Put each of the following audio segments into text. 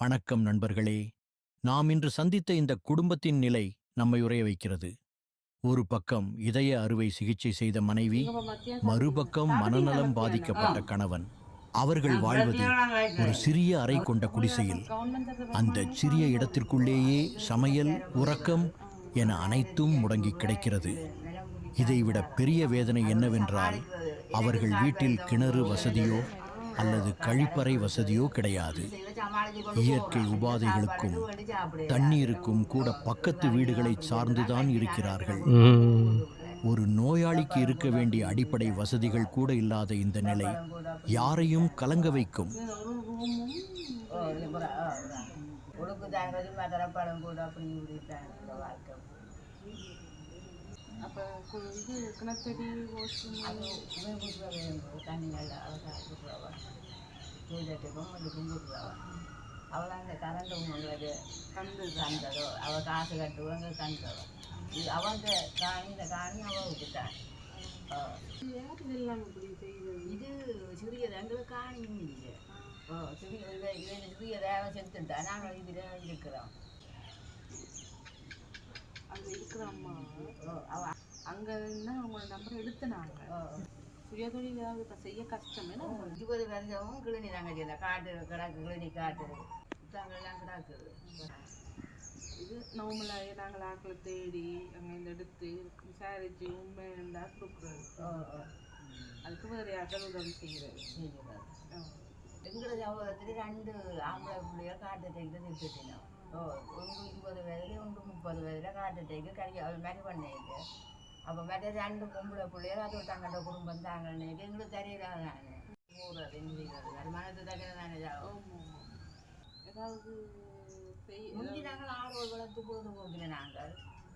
வணக்கம் நண்பர்களே. நாம் இன்று சந்தித்த இந்த குடும்பத்தின் நிலை நம்மை உறைய வைக்கிறது. ஒரு பக்கம் இதய அறுவை சிகிச்சை செய்த மனைவி, மறுபக்கம் மனநலம் பாதிக்கப்பட்ட கணவன். அவர்கள் வாழ்வது ஒரு சிறிய அறை கொண்ட குடிசையில். அந்த சிறிய இடத்திற்குள்ளேயே சமையல், உறக்கம் என அனைத்தும் முடங்கி கிடக்கிறது. இதைவிட பெரிய வேதனை என்னவென்றால், அவர்கள் வீட்டில் கிணறு வசதியோ அல்லது கழிப்பறை வசதியோ கிடையாது. இயற்கை உபாதைகளுக்கும் தண்ணீருக்கும் கூட பக்கத்து வீடுகளை சார்ந்துதான் இருக்கிறார்கள். ஒரு நோயாளிக்கு இருக்க வேண்டிய அடிப்படை வசதிகள் கூட இல்லாத இந்த நிலை யாரையும் கலங்க வைக்கும். அப்போ இது கிணத்தடி வாஷ்ரூம் அது தண்ணிகள் அவள் செய்தட்டுக்கும் கொஞ்சம் கும்பிட்டுருவா. அவள் அந்த கரண்ட் உங்களுக்கு தந்ததோ அவள் காசு கட்டுவாங்க தந்ததோ இது அவங்க காணி இந்த காணி அவள் விட்டுட்டான். இது சிறிய எங்களுக்கு காணியும் இல்லை. சிறிய தேவை செத்துட்டா நாங்கள் இதில் இருக்கிறோம். அங்கே இருக்கிற அம்மா அங்கே இருந்தால் அவங்களோட நம்பரை எடுத்துனாங்க. சுய தொழில் ஏதாவது இப்போ செய்ய கஷ்டம். 20 வருஷமும் கிளினி நாங்கள் செய்யல. காட்டு கிடக்கு, கிளினி காட்டு புத்தகங்கள்லாம் கிடக்குது. இது நார்மலாக நாங்கள் ஆக்களை தேடி அங்கே எடுத்து விசாரித்து உண்மை இருந்தால் கொடுக்குறது. அதுக்கு வேறு யாருக்கும் உதவி செய்கிறது. எங்களோட சகோதரத்தில் 2 ஆம்பளை பிள்ளைகள் காட்டு தேய்க்கு நிறுத்திட்டோம். ஒன்று 20 வயதில் ஒன்று 30 வயதில் காட்டு தேய்க்கு அது மாதிரி பண்ணிட்டு அப்போ மற்ற 2 பொம்பளை பிள்ளைகள் அது தங்கள்ட குடும்பம் தாங்கன்னு எங்களுக்கு தெரியல. நான் ஊறது அது மனது தக்க தானே ஏதாவது முந்தி நாங்கள் ஆடோடு வளர்த்து போது போகல. நாங்கள்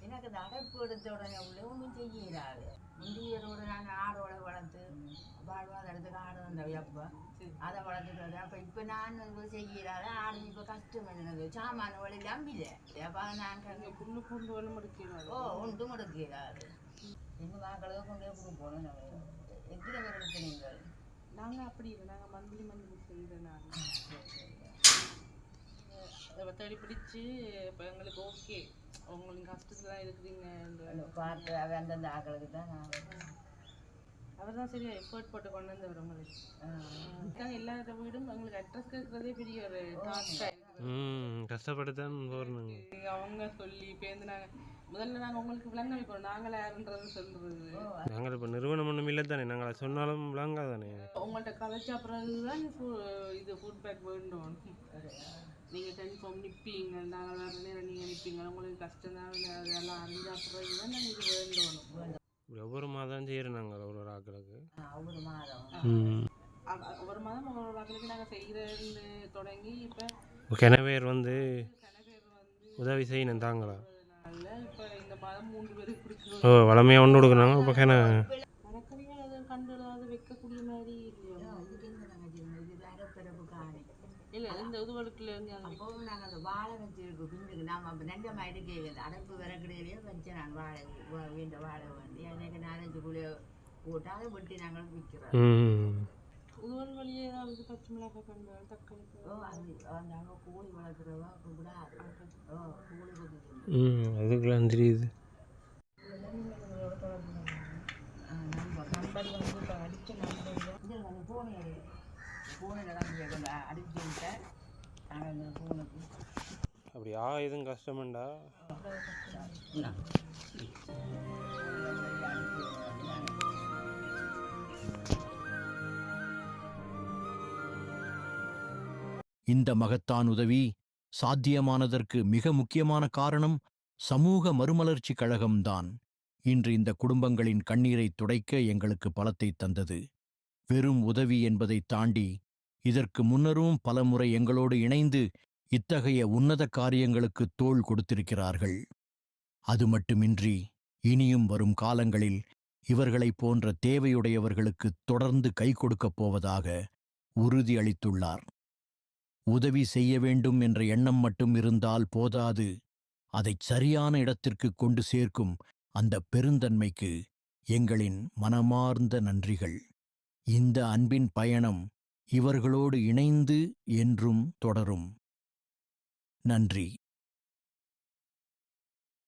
எனக்கு அந்த அடைப்பு எடுத்த உடனே உள்ள ஒன்றும் செய்யறாது. முந்தியோடு நாங்கள் ஆடோட வளர்த்து வாழ்வாதாரத்துக்கு ஆடு வந்தவை அப்போ அதை வளர்த்துட்டு அப்போ இப்போ நான் செய்யறாத ஆடு இப்போ கஷ்டம் என்னது சாமான வழி நம்பில. அப்போ நாங்கள் புண்ணு பூண்டு வளம் முடிக்கிறாரு. ஒன்றும் முடிக்கிறாரு. எங்கள் மக்களுக்கு கொண்டே கொடுப்போம். எத்தனை பேர் எடுத்து நீங்கள்? நாங்கள் அப்படி இல்லை. நாங்கள் மந்த்லி செய்கிறேன். நாங்கள் தேடி பிடிச்சி இப்போ எங்களுக்கு ஓகே உங்களுக்கு கஷ்டத்தில் தான் இருக்கிறீங்க பார்த்து அது அந்தந்த ஆக்களுக்கு தான் அவர் தான் சரியா எஃபர்ட் போட்டு கொண்டு வந்து வரவங்களுக்கு எல்லா வீடும் எங்களுக்கு அட்ரஸ் கேட்கறதே பெரிய ஒரு டாஸ்காக கஷ்டப்பட்டுதான் போறோம். அவங்க சொல்லி பேருந்து முதல்ல நாங்கள் உங்களுக்கு விளங்க வைக்கணும். நாங்களே யாருன்றது சொல்றது. நாங்கள் இப்போ நிறுவனம் ஒன்றும் இல்லை தானே, நாங்கள் அதை சொன்னாலும் விளங்காதானே. உங்கள்கிட்ட கதைச்சா அப்புறம் தான் இது ஃபுட் பேக் வேண்டும். நீங்கள் கன்ஃபார்ம் நிற்பீங்க. நாங்கள் வேறு நேரம் நீங்கள் நிற்பீங்க. உங்களுக்கு கஷ்டம் தான் அதெல்லாம் அறிஞ்ச அப்புறம் தான் நாங்கள் இது வேண்டணும். ஒவ்வொரு மாதம் செய்கிறோம் நாங்கள் ஒரு ஆக்களுக்கு. ஒவ்வொரு மாதம் ஒவ்வொரு ஆக்களுக்கு நாங்கள் செய்கிறேன்னு தொடங்கி இப்போ கிணவேர் உதவி செய்யணும் தாங்களா. இப்போ இந்த மாதம் 3 பேருக்கு கொடுக்குறோம். வளமையாக ஒன்று கொடுக்குறாங்க. இப்போ மரக்கறியை அதை கண்டு அதை வைக்கக்கூடிய மாதிரி இல்லை இந்த உதுவலுக்குள்ள அப்போ நாங்கள் அந்த வாழை வச்சுருக்கோம். பின்னுக்கு நாம் அப்போ நெஞ்ச மாதிரி கேட்குது. அடைப்பு விறகுடையிலேயே வச்சு நான் வாழை வேண்ட வாழை வேண்டி எனக்கு 4-5 குழிய போட்டு அதை வெட்டி நாங்கள் விற்கிறோம். உதுவல் வழியே ஏதாவது பச்சை மிளகாய் கண்டு தக்காளி அது நாங்கள் கோழி வளர்க்குறவா கூட கோழி அதுக்கெல்லாம் தெரியுது. நம்பர் வந்து இப்போ அடித்த நம்பர் ஃபோனை நடந்து அடிச்சு விட்டேன். நாங்கள் ஃபோனுக்கு அப்படி எதுவும் கஷ்டமாண்டா இந்த மகத்தான் உதவி சாத்தியமானதற்கு மிக முக்கியமான காரணம் சமூக மறுமலர்ச்சி கழகம்தான். இன்று இந்த குடும்பங்களின் கண்ணீரை துடைக்க எங்களுக்கு பலத்தை தந்தது. வெறும் உதவி என்பதை தாண்டி இதற்கு முன்னரும் பலமுறை எங்களோடு இணைந்து இத்தகைய உன்னத காரியங்களுக்கு தோள் கொடுத்திருக்கிறார்கள். அது மட்டுமின்றி இனியும் வரும் காலங்களில் இவர்களைப் போன்ற தேவையுடையவர்களுக்கு தொடர்ந்து கை கொடுக்கப் போவதாக உறுதி அளித்துள்ளார். உதவி செய்ய வேண்டும் என்ற எண்ணம் மட்டும் இருந்தால் போதாது, அதைச் சரியான இடத்திற்கு கொண்டு சேர்க்கும் அந்த பெருந்தன்மைக்கு எங்களின் மனமார்ந்த நன்றிகள். இந்த அன்பின் பயணம் இவர்களோடு இணைந்து என்றும் தொடரும். நன்றி.